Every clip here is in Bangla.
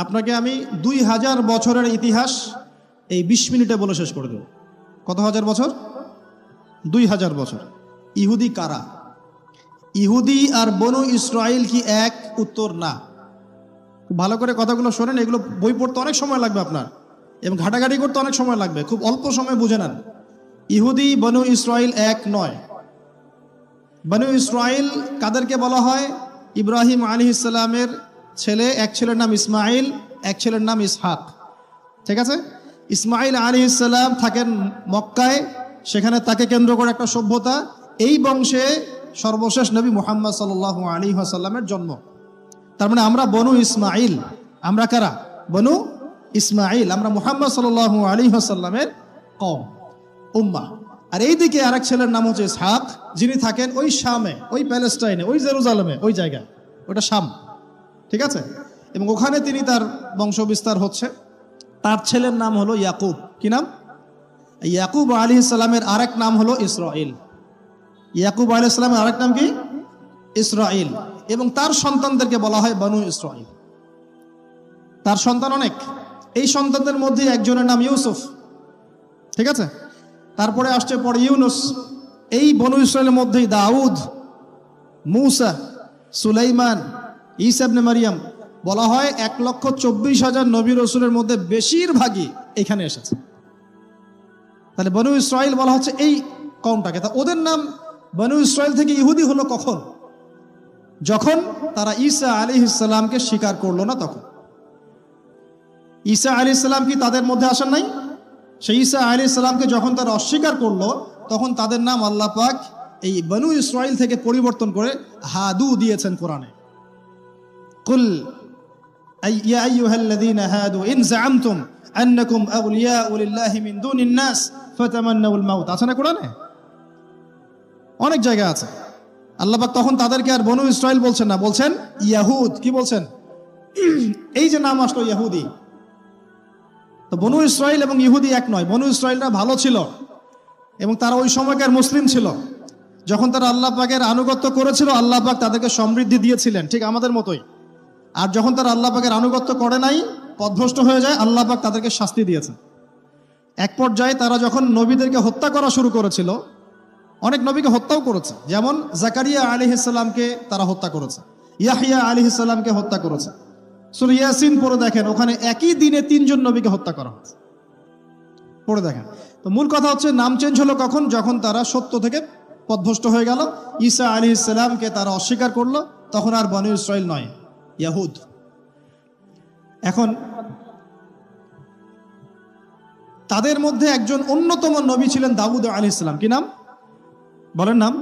আপনাকে আমি 2000 বছরের ইতিহাস এই 20 মিনিটে বলে শেষ করে দেব। কত হাজার বছর? 2000 বছর। ইহুদি কারা? ইহুদি আর বনু ইসরাইল কি এক? উত্তর না। ভালো করে কথাগুলো শোনেন, এগুলো বই পড়তে অনেক সময় লাগবে আপনার, এবং ঘাটাঘাটি করতে অনেক সময় লাগবে, খুব অল্প সময় বুঝে নেন। ইহুদি বনু ইসরাইল এক নয়। বনু ইসরাইল কাদেরকে বলা হয়? ইব্রাহিম আলাইহিস সালামের ছেলে, এক ছেলের নাম ইসমাইল, এক ছেলের নাম ইসহাক। ঠিক আছে? ইসমাইল আলাইহিস সালাম থাকেন মক্কায়, সেখানে তাকে কেন্দ্র করে একটা সভ্যতা। এই বংশে সর্বশেষ নবী মুহাম্মদ সাল্লাল্লাহু আলাইহি ওয়াসাল্লামের জন্ম। তার মানে আমরা বনু ইসমাইল। আমরা কারা? বনু ইসমাইল। আমরা মুহাম্মদ সাল্লাল্লাহু আলাইহি ওয়াসাল্লামের কওম, উম্মাহ। আর এইদিকে আরেক ছেলের নাম হচ্ছে ইসহাক, যিনি থাকেন ওই শামে, ওই প্যালেস্টাইনে, ওই জেরুজালেমে, ওই জায়গায়, ওটা শাম। ঠিক আছে? এবং ওখানে তিনি তার বংশ বিস্তার হচ্ছে। তার ছেলের নাম হলো ইয়াকুব। কি নাম? ইয়াকুব আলাইহিস সালামের আরেক নাম হলো ইসরাইল। ইয়াকুব আলাইহিস সালামের আরেক নাম কি? ইসরাইল। এবং তার সন্তানদেরকে বলা হয় বনু ইসরাইল। তার সন্তান অনেক। এই সন্তানদের মধ্যে একজনের নাম ইউসুফ। ঠিক আছে? তারপরে আসছে পরে ইউনুস। এই বনু ইসরাইলের মধ্যেই দাউদ, মূসা, সুলাইমান, ঈসা ইবনে মারিয়াম। বলা হয় 1,24,000 নবী রাসূলের মধ্যে বেশিরভাগই এখানে এসেছে। তাহলে বনু ইসরাইল বলা হচ্ছে এই কওমটাকে। তা ওদের নাম বনু ইসরাইল থেকে ইহুদি হলো কখন? যখন তারা ঈসা আলাইহিস সালামকে স্বীকার করলো না তখন। ঈসা আলাইহিস সালাম কি তাদের মধ্যে আসেন নাই? সেই ঈসা আলাইহিস সালামকে যখন তারা অস্বীকার করলো, তখন তাদের নাম আল্লাহ পাক এই বনু ইসরাইল থেকে পরিবর্তন করে হাদু দিয়েছেন কোরআনে। কুল ইয়া আইয়ুহাল্লাযীনা হাদু ইন যাআমতুম আন্নাকুম আউলিয়াউ লিল্লাহি মিন দুনিন নাস ফাতামান্নাউল মাউত। আছে না কোরআনে? অনেক জায়গা আছে। আল্লাহ পাক তখন তাদেরকে আর বনু ইসরাইল বলছেন না, বলছেন ইয়াহুদ। কি বলছেন? এই যে নাম আসলো ইহুদি। তো বনু ইসরাইল এবং ইহুদি এক নয়। বনু ইসরাইলরা ভালো ছিল এবং তারা ওই সময়কার মুসলিম ছিল। যখন তারা আল্লাহ পাকের আনুগত্য করেছিল, আল্লাহ পাক তাদেরকে সমৃদ্ধি দিয়েছিলেন, ঠিক আমাদের মতোই। আর যখন তারা আল্লাহ পাকের আনুগত্য করে নাই, পথভ্রষ্ট হয়ে যায়, আল্লাহ পাক তাদেরকে শাস্তি দিয়েছেন। এক পর্যায়ে তারা যখন নবীদেরকে হত্যা করা শুরু করেছিল, অনেক নবীকে হত্যাও করেছে। যেমন জাকারিয়া আলাইহিস সালামকে তারা হত্যা করেছে, ইয়াহইয়া আলাইহিস সালামকে হত্যা করেছে। সূরা ইয়াসিন পড়ে দেখেন, ওখানে একই দিনে 3 জন নবীকে হত্যা করা হয়েছে। পড়ে দেখেন। তো মূল কথা হচ্ছে নাম চেঞ্জ হলো কখন? যখন তারা সত্য থেকে পথভ্রষ্ট হয়ে গেল। ঈসা আলাইহিস সালামকে তারা অস্বীকার করলো, তখন আর বনু ইসরাইল নয়, ইয়াহুদ। এখন তাদের মধ্যে একজন অন্যতম নবী ছিলেন দাউদ আলাইহিস সালাম। কি নাম? বলেন নাম,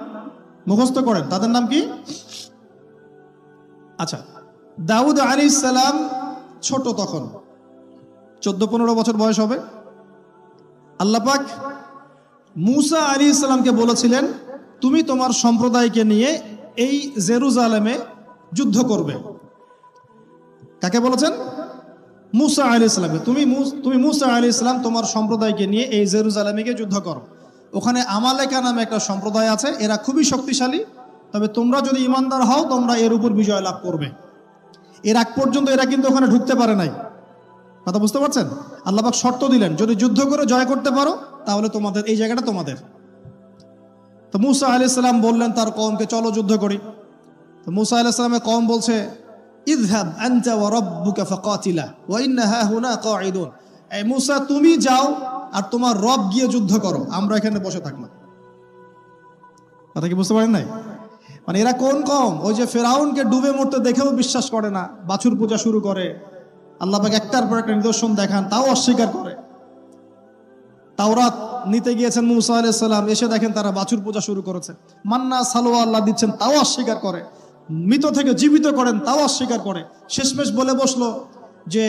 মুখস্থ করেন। তাদের নাম কি? আচ্ছা, দাউদ আলাইহিস সালাম ছোট, তখন 14-15 বছর বয়স হবে। আল্লাহ পাক মূসা আলাইহিস সালামকে বলেছিলেন, তুমি তোমার সম্প্রদায়কে নিয়ে এই জেরুজালেমে যুদ্ধ করবে। কাকে বলেছেন? মূসা আলাইহিস সালামকে। তুমি মূসা আলাইহিস সালাম তোমার সম্প্রদায়কে নিয়ে এই জেরুজালেমে গিয়ে যুদ্ধ করো। ওখানে আমালেকা নামে একটা সম্প্রদায় আছে, এরা খুবই শক্তিশালী। তবে তোমরা যদি ইমানদার হও, তোমরা এর উপর বিজয় লাভ করবে। এর আগ পর্যন্ত এরা কিন্তু ওখানে ঢুকতে পারে নাই। কথা বুঝতে পারছেন? আল্লাহ পাক শর্ত দিলেন, যদি যুদ্ধ করে জয় করতে পারো, তাহলে তোমাদের এই জায়গাটা তোমাদের। তো মূসা আলাইহিস সালাম বললেন তার কওমকে, চলো যুদ্ধ করি। তো মূসা আলাইহিস সালামের কওম বলছে, ইযহাব আনতা ওয়া রাব্বুকা ফাকাতিলা ওয়া ইন্না হাহুনা কাঈদুন। এই মূসা, তুমি যাও আর তোমার রব গিয়ে যুদ্ধ করো, আমরা এখানে বসে থাকলাম। কথা কি বুঝতে পারেন নাই? মানে এরা কোন কওম? ওই যে ফেরাউনকে ডুবে মরতে দেখেও বিশ্বাস করে না, বাছুর পূজা শুরু করে। আল্লাহ পাক একটার পর একটা নিদর্শন দেখান, তাও অস্বীকার করে। তাওরাত নিতে গিয়েছেন মূসা আলাইহিস সালাম, এসে দেখেন তারা বাছুর পূজা শুরু করেছে। মান্না সালোয়া আল্লাহ দিচ্ছেন, তাও অস্বীকার করে। মৃত থেকে জীবিত করেন, তাও অস্বীকার করে। শেষমেশ বলে বসলো যে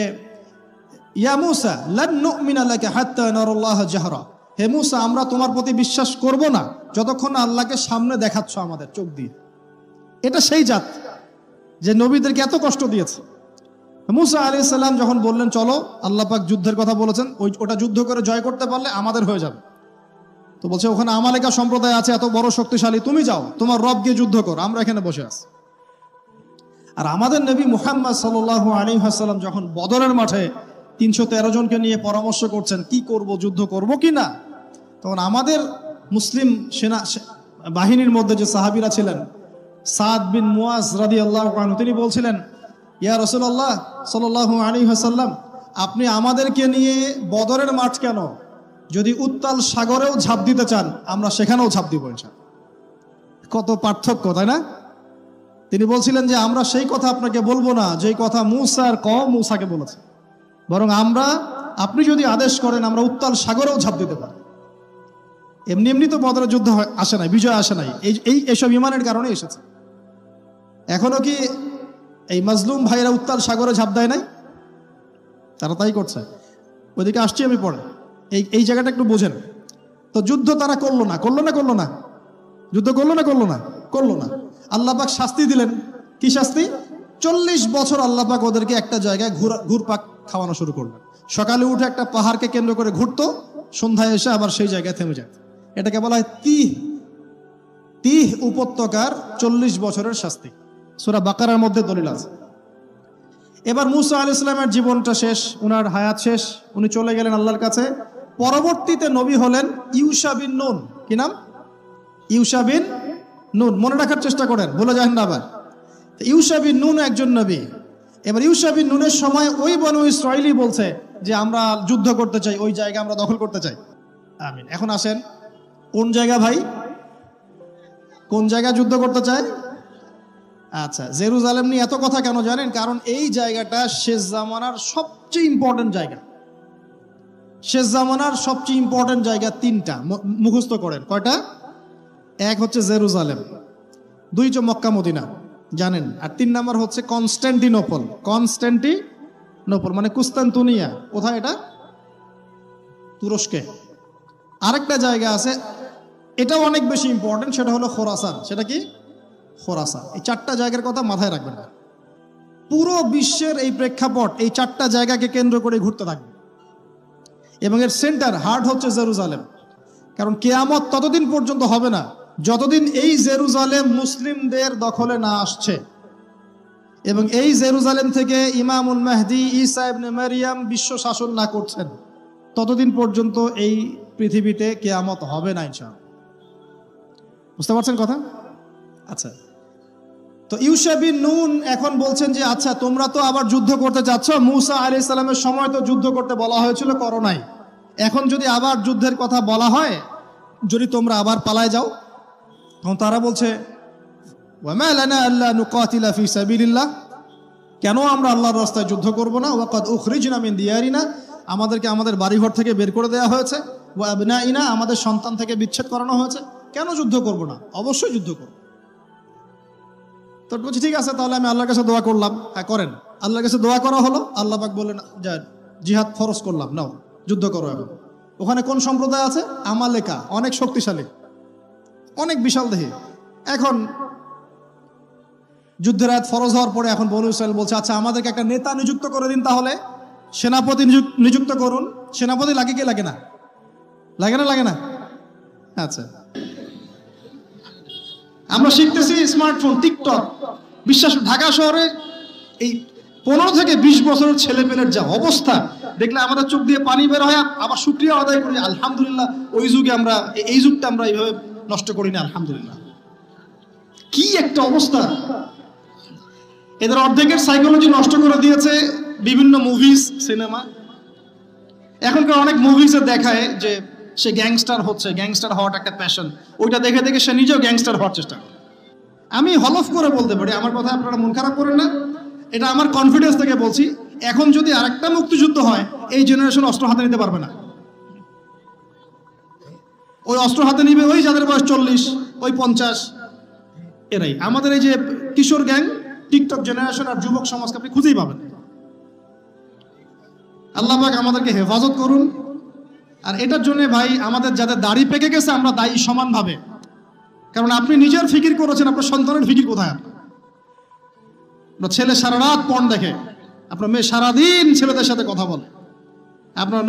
ইয়া মূসা লান নুমিনা লাকা হাত্তা নারাল্লাহ জাহরা। হে মূসা, আমরা তোমার প্রতি বিশ্বাস করব না যতক্ষণ না আল্লাহকে সামনে দেখাচ্ছ আমাদের চোখ দিয়ে। এটা সেই জাত যে নবীদেরকে এত কষ্ট দিয়েছে। মূসা আলাইহিস সালাম যখন বললেন চলো, আল্লাহ পাক যুদ্ধের কথা বলেছেন, ওটা যুদ্ধ করে জয় করতে পারলে আমাদের হয়ে যাবে। তো বলছে ওখানে আমালেকা সম্প্রদায় আছে এত বড় শক্তিশালী, তুমি যাও, তোমার রব গিয়ে যুদ্ধ করো, আমরা এখানে বসে আছি। আর আমাদের নবী মুহাম্মদ সাল্লাল্লাহু আলাইহি ওয়াসাল্লাম যখন বদরের মাঠে 313 জনকে নিয়ে পরামর্শ করছেন কি করব, যুদ্ধ করব কি না, তখন আমাদের মুসলিম সেনা বাহিনীর মধ্যে যে সাহাবীরা ছিলেন, সাদ বিন মুয়াজ রাদিয়াল্লাহু আনহু, তিনি বলছিলেন, ইয়া রাসূলুল্লাহ সাল্লাল্লাহু আলাইহি ওয়াসাল্লাম, আপনি আমাদেরকে নিয়ে বদরের মাঠ কেন, যদি উত্তাল সাগরেও ঝাঁপ দিতে চান আমরা সেখানেও ঝাঁপ দিব ইনশাআল্লাহ। কত পার্থক্য, তাই না? তিনি বলছিলেন যে আমরা সেই কথা আপনাকে বলবো না যেই কথা মুসার কওম মুসাকে বলেছে, বরং আপনি যদি আদেশ করেন আমরা উত্তাল সাগরেও ঝাঁপ দিতে পারি। এমনি এমনি তো বদরের যুদ্ধ আসে নাই, বিজয় আসে নাই, এইসব ইমানের কারণে এসেছে। এখনো কি এই মাজলুম ভাইরা উত্তাল সাগরে ঝাঁপ দেয় নাই? তারা তাই করছে। ওইদিকে আসছি আমি পরে, এই জায়গাটা একটু বোঝেন। তো যুদ্ধ তারা করলো না, যুদ্ধ করলো না। আল্লাহ পাক শাস্তি দিলেন। কি শাস্তি? 40 বছর আল্লাহ পাক ওদেরকে একটা জায়গায় ঘুরপাক খাওয়ানো শুরু করলেন। সকালে উঠে একটা পাহাড়কে কেন্দ্র করে ঘুরতো, সন্ধ্যায় এসে আবার সেই জায়গায় থেমে যায়। এটাকে বলা হয় তিহ উপত্যকার 40 বছরের শাস্তি। সূরা বাকারার মধ্যে দলিল আছে। এবার মুসা আলাইহিস সালামের জীবনটা শেষ, উনার হায়াত শেষ, উনি চলে গেলেন আল্লাহর কাছে। পরবর্তীতে নবী হলেন ইউশা বিন নুন। কি নাম? ইউশা বিন নুন। মনে রাখার চেষ্টা করেন, ভুলে যান না আবার। ইউশা বিন নুন একজন নবী। এবার ইউশা বিন নুনের সময় ওই বনু ইসরাঈলী বলছে যে আমরা যুদ্ধ করতে চাই, ওই জায়গা আমরা দখল করতে চাই। আমিন। এখন আসেন, কোন জায়গা ভাই? কোন জায়গা যুদ্ধ করতে চায়? আচ্ছা, জেরুজালেম নিয়ে এত কথা কেন জানেন? কারণ এই জায়গাটা শেষ জামানার সবচেয়ে ইম্পর্টেন্ট জায়গা। শেষ জামানার সবচেয়ে ইম্পর্টেন্ট জায়গা 3টা, মুখস্থ করেন। কয়টা? এক হচ্ছে জেরুজালেম, 2 হচ্ছে মক্কা মদিনা, জানেন, আর 3 নাম্বার হচ্ছে কনস্ট্যান্টিনোপল। কনস্ট্যান্টিনোপল মানে কুস্তান্তুনিয়া। কোথায় এটা? তুরস্কে। আরেকটা জায়গা আছে, এটাও অনেক বেশি ইম্পর্টেন্ট, সেটা হলো খোরাসান। সেটা কি? খোরাসান। এই 4টা জায়গার কথা মাথায় রাখবেন না। পুরো বিশ্বের এই প্রেক্ষাপট এই 4টা জায়গাকে কেন্দ্র করে ঘুরতে থাকবে, এবং এর সেন্টার হার্ট হচ্ছে জেরুজালেম। কারণ কিয়ামত ততদিন পর্যন্ত হবে না যতদিন এই জেরুজালেম মুসলিমদের দখলে না আসছে, এবং এই জেরুজালেম থেকে ইমামুল মাহদি ঈসা ইবনে মারইয়াম বিশ্ব শাসন না করছেন, ততদিন পর্যন্ত এই পৃথিবীতে কিয়ামত হবে না ইনশাআল্লাহ। বুঝতে পারছেন কথা? আচ্ছা, তো ইউশা বিন নুন এখন বলছেন যে আচ্ছা তোমরা তো আবার যুদ্ধ করতে যাচ্ছ, মুসা আলাইহিস সালামের সময় তো যুদ্ধ করতে বলা হয়েছিল, করো নাই। এখন যদি আবার যুদ্ধের কথা বলা হয়, যদি তোমরা আবার পালায় যাও, তখন তারা বলছে ওয়ামা লানা আল্লা নুকাতিলা ফি সাবিলিল্লাহ, কেন আমরা আল্লাহর রাস্তায় যুদ্ধ করব না? ওয়াকাদ উখরিজনা মিন দিয়ারিনা, আমাদেরকে আমাদের বাড়িঘর থেকে বের করে দেওয়া হয়েছে, ওয়া আবনাইনা, আমাদের সন্তান থেকে বিচ্ছেদ করানো হয়েছে, কেন যুদ্ধ করব না? অবশ্যই যুদ্ধ করব। তো বলছি ঠিক আছে, তাহলে আমি আল্লাহর কাছে দোয়া করলাম। হ্যাঁ করেন। আল্লাহর কাছে দোয়া করা হলো, আল্লাহ পাক বললেন যা জিহাদ ফরজ করলাম, নাও যুদ্ধ করো। এখন ওখানে কোন সম্প্রদায় আছে? আমালেকা, অনেক শক্তিশালী, অনেক বিশাল দেহী। এখন যুদ্ধের আয়াত ফরজ হওয়ার পরে এখন বনু ইসরাইল বলছে আচ্ছা আমাদেরকে একটা নেতা নিযুক্ত করে দিন, তাহলে সেনাপতি নিযুক্ত করুন। সেনাপতি লাগে কি লাগে না? লাগে না? আচ্ছা, আমরা শিখতেছি স্মার্টফোন, টিকটক, বিশ্বাস। ঢাকা শহরে এই 15 থেকে 20 বছরের ছেলেপেলের যা অবস্থা দেখলে আমাদের চোখ দিয়ে পানি বের হয়। আবার শুকরিয়া আদায় করি, আলহামদুলিল্লাহ ওই যুগে আমরা, এই যুগটা আমরা এইভাবে নষ্ট করি না, আলহামদুলিল্লাহ। কি একটা অবস্থা! এদের অর্ধেকের সাইকোলজি নষ্ট করে দিয়েছে বিভিন্ন মুভিজ, সিনেমা। এখনকার অনেক মুভিজে দেখায় যে সে গ্যাংস্টার হচ্ছে, গ্যাংস্টার হওয়াটা একটা প্যাশন। ওইটা দেখে দেখে সে নিজেও গ্যাংস্টার হওয়ার চেষ্টা করে। আমি হলফ করে বলতে পারি, আমার কথা আপনারা মন খারাপ করেন না, এটা আমার কনফিডেন্স থেকে বলছি, এখন যদি আরেকটা মুক্তিযুদ্ধ হয়, এই জেনারেশন অস্ত্র হাতে নিতে পারবে না। ওই অস্ত্র হাতে নিবে ওই যাদের বয়স 40, ওই 50, এরাই। আমাদের এই যে কিশোর গ্যাং, টিকটক জেনারেশন আর যুবক সমাজকে আপনি খুঁজেই পাবেন। আল্লাহ পাক আমাদেরকে হেফাজত করুন। আর এটার জন্য ভাই আমাদের যাদের দাড়ি পেকে গেছে আমরা দায়ী সমানভাবে। কারণ আপনি নিজের ফিকির করেছেন, আপনার সন্তানের ফিকির কোথায়? আপনার ছেলে সারা রাত পর্ন দেখে, আপনার মেয়ে সারাদিন ছেলেদের সাথে কথা বলে, আপনার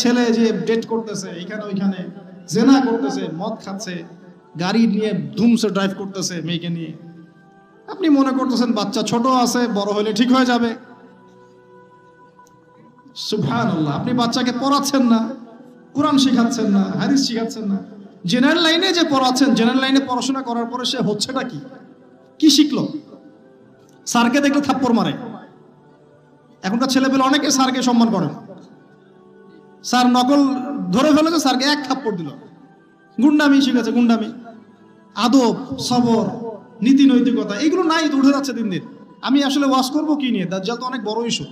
ছেলে যে ডেট করতেছে এখানে ওইখানে, জেনা করতেছে, মদ খাচ্ছে, গাড়ি নিয়ে ধুমসে ড্রাইভ করতেছে মেয়েকে নিয়ে। আপনি মনে করতেছেন বাচ্চা ছোট আছে, বড় হলে ঠিক হয়ে যাবে। সুবহানাল্লাহ, আপনি বাচ্চাকে পড়াচ্ছেন না, কোরআন শেখাচ্ছেন না, হাদিস শেখাচ্ছেন না। জেনারেল লাইনে যে পড়াচ্ছেন, জেনারেল লাইনে পড়াশোনা করার পরে সে হচ্ছেটা কি, কি শিখলো? স্যারকে দেখলে থাপ্পড় মারে। এখনকার ছেলেপেলে অনেকে স্যারকে সম্মান করে না। স্যার নকল ধরে ফেলেছে, স্যারকে এক থাপ্পড় দিল। গুন্ডামি শিখেছে, গুন্ডামি। আদব, সবর, নীতি নৈতিকতা এগুলো নাই, তো উঠে যাচ্ছে দিন দিন। আমি আসলে ওয়াজ করবো কি নিয়ে? দাজ্জাল তো অনেক বড় ইস্যু।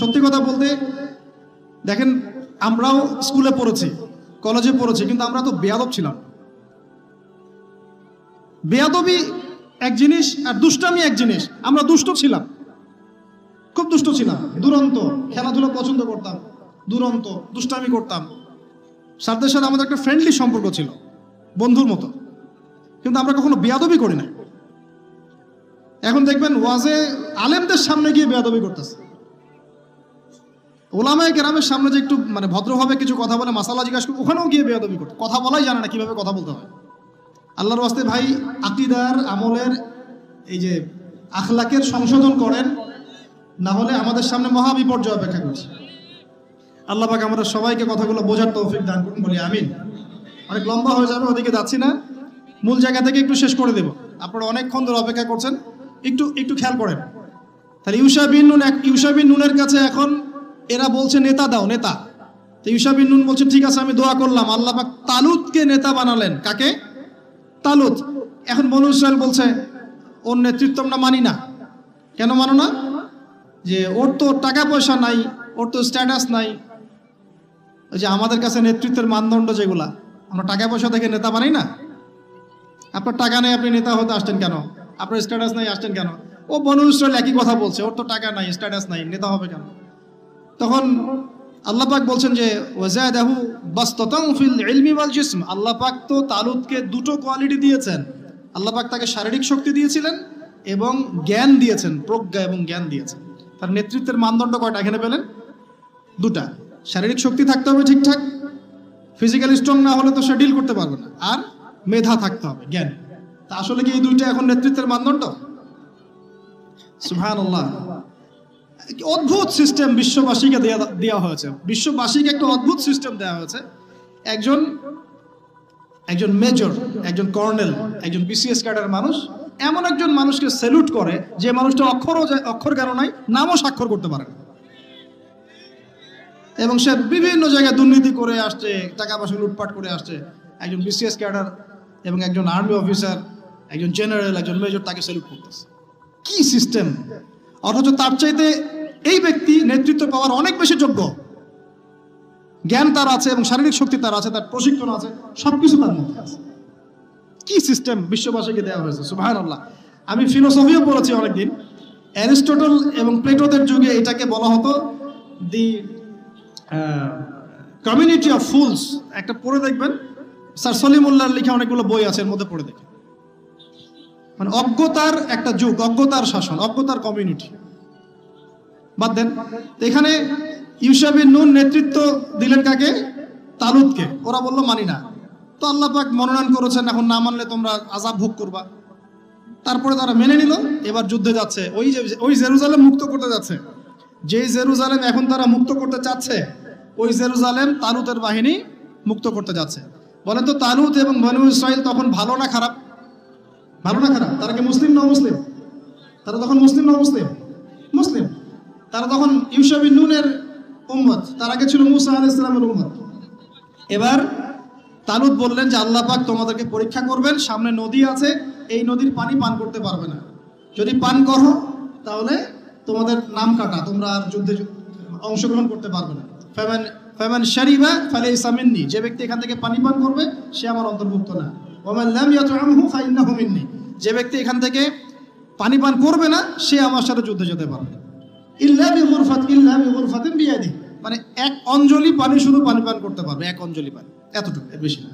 সত্যি কথা বলতে দেখেন, আমরাও স্কুলে পড়েছি, কলেজে পড়েছি, কিন্তু আমরা তো বেয়াদব ছিলাম। বেয়াদবি এক জিনিস আর দুষ্টামি এক জিনিস। আমরা দুষ্ট ছিলাম, খুব দুষ্ট ছিলাম, দুরন্ত। খেলাধুলা পছন্দ করতাম, দুরন্ত, দুষ্টামি করতাম। স্যারদের সাথে আমাদের একটা ফ্রেন্ডলি সম্পর্ক ছিল, বন্ধুর মতো। কিন্তু আমরা কখনো বেয়াদবি করি না। এখন দেখবেন ওয়াজে আলেমদের সামনে গিয়ে বেয়াদবি করতেছে। ওলামায়ে কেরামের সামনে যে একটু মানে ভদ্রভাবে কিছু কথা বলে, মাসালা জিজ্ঞাসা করে, ওখানেও গিয়ে বেয়াদবি করতে। কথা বলাই জানে না, কিভাবে কথা বলতে হয়। আল্লাহর ওয়াস্তে ভাই, আকীদার, আমলের, এই যে আখলাকের সংশোধন করেন, না হলে আমাদের সামনে মহা বিপর্যয় অপেক্ষা করছে। আল্লাহ পাক আমাদের সবাইকে কথাগুলো বোঝার তৌফিক দান করুন, বলি আমিন। অনেক লম্বা হয়ে যাবে, ওদিকে যাচ্ছি না, মূল জায়গা থেকে একটু শেষ করে দেব। আপনারা অনেকক্ষণ ধরে অপেক্ষা করছেন, একটু খেয়াল করেন। তাহলে ইউশা বিন নুনের কাছে এখন এরা বলছে নেতা দাও, নেতা। তো ইউশা বিন নুন বলছে ঠিক আছে, আমি দোয়া করলাম। আল্লাহ পাক তালুতকে নেতা বানালেন। কাকে? তালুত। এখন বনু ইসরাইল বলছে ওর নেতৃত্ব আমরা মানি না। কেন মানো না? যে ওর তো টাকা পয়সা নাই, ওর তো স্ট্যাটাস নাই। ওই যে আমাদের কাছে নেতৃত্বের মানদণ্ড যেগুলা, আমরা টাকা পয়সা দেখে নেতা বানাই না। আপনার টাকা নেই, আপনি নেতা হতে আসছেন কেন? আপনার স্ট্যাটাস নাই, আসছেন কেন? ও বনু ইসরাইল একই কথা বলছে, ওর তো টাকা নাই, স্ট্যাটাস নাই, নেতা হবে কেন? তখন আল্লাহ পাক বলছেন যে ওয়াজাদাহু বাসতাতান ফিল ইলমি ওয়াল জিসম। আল্লাহ পাক তো তালুতকে দুটো কোয়ালিটি দিয়েছেন। আল্লাহ পাক তাকে শারীরিক শক্তি দিয়েছিলেন এবং জ্ঞান দিয়েছেন, প্রজ্ঞা এবং জ্ঞান দিয়েছেন। তার নেতৃত্বের মানদণ্ড কয়টা এখানে পেলেন? দুটা। শারীরিক শক্তি থাকতে হবে ঠিকঠাক, ফিজিক্যালি স্ট্রং না হলে তো সে ডিল করতে পারবে না। আর মেধা থাকতে হবে, জ্ঞান। তা আসলে কি এই দুইটা এখন নেতৃত্বের মানদণ্ড? সুবহানাল্লাহ। অদ্ভুত সিস্টেম বিশ্ববাসীকে দেওয়া হয়েছে। বিশ্ববাসীকে একটা অদ্ভুত সিস্টেম দেওয়া হয়েছে। একজন মেজর, একজন কর্নেল, একজন বিসিএস ক্যাডার মানুষ এমন একজন মানুষকে স্যালুট করে যে মানুষটা অক্ষর জ্ঞান নাই, নামও স্বাক্ষর করতে পারে না, এবং সে বিভিন্ন জায়গায় দুর্নীতি করে আসছে, টাকা পয়সা লুটপাট করে আসছে। একজন বিসিএস ক্যাডার এবং একজন আর্মি অফিসার, একজন জেনারেল, একজন মেজর তাকে স্যালুট করতেছে। কি সিস্টেম! অথচ তার চাইতে এই ব্যক্তি নেতৃত্ব পাওয়ার অনেক বেশি যোগ্য। জ্ঞান তার আছে এবং শারীরিক শক্তি তার আছে, তার প্রশিক্ষণ আছে, সবকিছু তার মধ্যে আছে। কি সিস্টেম বিশ্ববাসীকে দেওয়া হয়েছে! সুবহানাল্লাহ। আমি ফিলোসফিও পড়েছি অনেকদিন। অ্যারিস্টটল এবং প্লেটোদের যুগে এটাকে বলা হতো দি কমিউনিটি অফ ফুলস। একটা পড়ে দেখবেন, স্যার সলিমুল্লাহর লেখা অনেকগুলো বই আছে, এর মধ্যে পড়ে দেখেন। মানে অজ্ঞতার একটা যুগ, অজ্ঞতার শাসন, অজ্ঞতার কমিউনিটি। বাদ দেন, এখানে ইউশা বিন নুন নেতৃত্ব দিলেন কাকে? তালুতকে। ওরা বললো মানি না। তো আল্লাহ পাক মনোনয়ন করেছেন, এখন না মানলে তোমরা আযাব ভোগ করবা। তারপরে তারা মেনে নিল। এবার যুদ্ধে যাচ্ছে, ওই জেরুজালেম মুক্ত করতে যাচ্ছে। যেই জেরুজালেম এখন তারা মুক্ত করতে চাচ্ছে, ওই জেরুজালেম তালুতের বাহিনী মুক্ত করতে যাচ্ছে। বলেন তো, তালুত এবং বনু ইসরাইল তখন ভালো না খারাপ? ভালো না খারাপ? তারা কি মুসলিম না মুসলিম? তারা তখন মুসলিম না মুসলিম? মুসলিম। তারা তখন ইউশা বিন নুনের উম্মত, তার আগে ছিল মুসা আলাইহিস সালামের উম্মত। এবার তালুত বললেন যে আল্লাহ পাক তোমাদেরকে পরীক্ষা করবেন, সামনে নদী আছে, এই নদীর পানি পান করতে পারবে না। যদি পান করো তাহলে তোমাদের নাম কাটা, তোমরা আর যুদ্ধে অংশগ্রহণ করতে পারবে না। ফামান শারিবা ফালাইসা মিন্নি। যে ব্যক্তি এখান থেকে পানি পান করবে সে আমার অন্তর্ভুক্ত না। ওয়ামান লাম ইয়াতআমহু ফাইন্নাহু মিন্নি। যে ব্যক্তি এখান থেকে পানি পান করবে না সে আমার সাথে যুদ্ধে যেতে পারবে। ইল্লা বিগুরফাতিন বিয়াদি। মানে এক অঞ্জলি পানি শুধু পানি পান করতে পারবে, এক অঞ্জলি পানি, এতটুকু, এর বেশি না।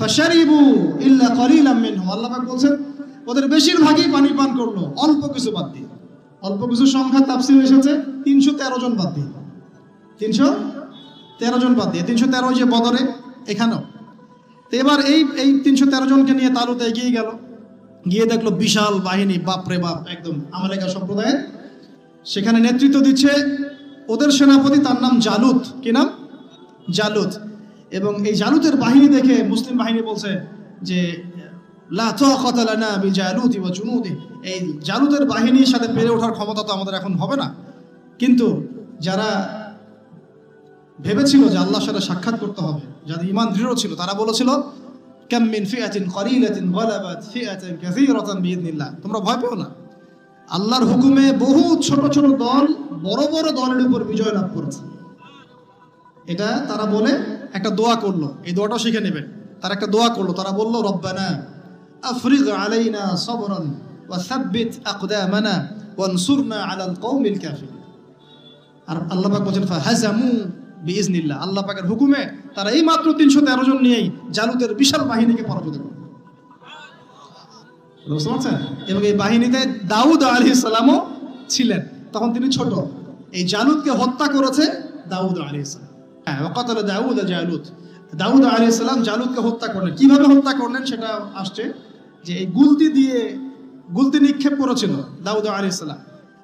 ফাশারিবু ইল্লা কলিলাম মিনহুম। আল্লাহ পাক বলেন ওদের বেশিরভাগই পানি পান করলো, অল্প কিছু বাদ দিয়ে। অল্প কিছু সংখ্যা তাফসীরে এসেছে 313 জন বাদ দিয়ে। 313 জন বাদ দিয়ে। 313 যে বদরে, এখানেও। তো এবার এই 313 জনকে নিয়ে তালুত এগিয়ে গেল। গিয়ে দেখলো বিশাল বাহিনী, বাপরে বাপ, একদম আমালেকা সম্প্রদায়ের। সেখানে নেতৃত্ব দিচ্ছে ওদের সেনাপতি, তার নাম জালুত। কি নাম? জালুত। এবং এই জালুতের বাহিনী দেখে মুসলিম বাহিনী বলছে যে লা তাকাতা লানা বিজালুতি ওয়া জুনুদি, এই জালুতের বাহিনীর সাথে পেরে ওঠার ক্ষমতা তো আমাদের এখন হবে না। কিন্তু যারা ভেবেছিল যে আল্লাহর সাথে সাক্ষাৎ করতে হবে, যাদের ঈমান দৃঢ় ছিল, তারা বলেছিল কাম মিন ফিআতিন কলিলাতিন গালাবাত ফিআতান কাসীরাতান বিইذনিল্লাহ, তোমরা ভয় পেও না, আল্লাহর হুকুমে বহু ছোট ছোট দল বড় বড় দলের উপর বিজয় লাভ করেছে। এটা তারা বলে একটা দোয়া করলো, এই দোয়াটাও শিখে নেবেন। তারা একটা দোয়া করলো, তারা বললো রব্বানা আফরিগ আলাইনা সাবরান ওয়া সাব্বিত আকদামানা ওয়ানসুরনা আলাল কওমিল কাফিরিন। আর আল্লাহ পাক বলেন ফাহাজামু বিইذনিল্লাহ, আল্লাহ পাকের হুকুমে তারা এই মাত্র 313 জন নিয়েই জালুতের বিশাল বাহিনীকে পরাজিত করল। বুঝতে পারছেন? এবং এই বাহিনীতে দাউদ আলাইহিস সালামও ছিলেন, তখন তিনি ছোট। এই জালুতকে হত্যা করেছে দাউদ আলাইহিস সালাম। হ্যাঁ, ওয়াকাতালা দাউদ জালুত, দাউদ আলাইহিস সালাম জালুতকে হত্যা করলেন। কিভাবে হত্যা করলেন সেটা আসছে, যে এই গুলতি নিক্ষেপ করেছিল দাউদ আলাইহিস সালাম,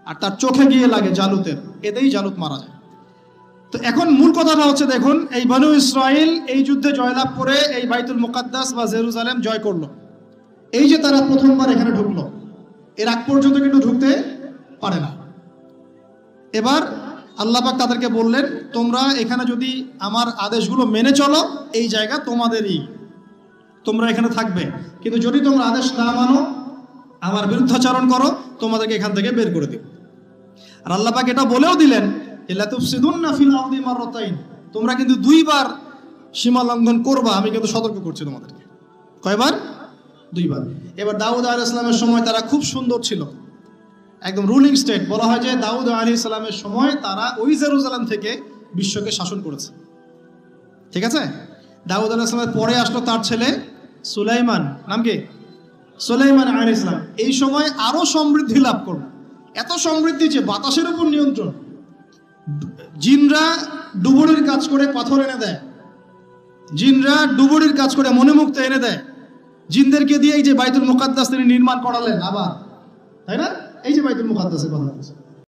আর তার চোখে গিয়ে লাগে জালুতের, এতেই জালুত মারা যায়। তো এখন মূল কথাটা হচ্ছে, দেখুন এই বনু ইসরাইল এই যুদ্ধে জয়লাভ করে এই বাইতুল মুকাদ্দাস বা জেরুজালেম জয় করলো। এই যে তারা প্রথমবার এখানে ঢুকলো, এর আগ পর্যন্ত কিন্তু ঢুকতে পারে না। এবার আল্লাহ পাক তাদেরকে বললেন, তোমরা এখানে যদি আমার আদেশগুলো মেনে চলো, এই জায়গা তোমাদেরই, তোমরা এখানে থাকবে। কিন্তু যদি তোমরা আদেশ না মানো, আমার বিরুদ্ধাচরণ করো, তোমাদেরকে এখান থেকে বের করে দিব। আর আল্লাহ পাক এটা বলেও দিলেন, লা তুফসিদুন্না ফিল আরদি মাররাতাইন, তোমরা কিন্তু 2 বার সীমা লঙ্ঘন করবা, আমি কিন্তু সতর্ক করছি তোমাদেরকে। কয়বার? 2 বার। এবার দাউদ আলাইহিস সালামের সময় তারা খুব সুন্দর ছিল, একদম রুলিং স্টেট। বলা হয় যে দাউদ আলাইহিস সালামের সময় তারা ওই জেরুজালেম থেকে বিশ্বকে শাসন করেছে। ঠিক আছে? দাউদ আলাইহিস সালামের পরে আসলো তার ছেলে সুলাইমান, নাম কি? সুলাইমান আলাইহিস সালাম। এই সময় আরো সমৃদ্ধি লাভ করলো, এত সমৃদ্ধি যে বাতাসের উপর নিয়ন্ত্রণ। জিনরা ডুবুরির কাজ করে পাথর এনে দেয়, জিনরা ডুবুরির কাজ করে মণিমুক্তা এনে দেয়। জিনদেরকে দিয়ে এই যে বাইতুল মুকাদ্দাস তিনি নির্মাণ করালেন আবার, তাই না? এই যে বাইতুল মুকাদ্দাসের কথা বলছে,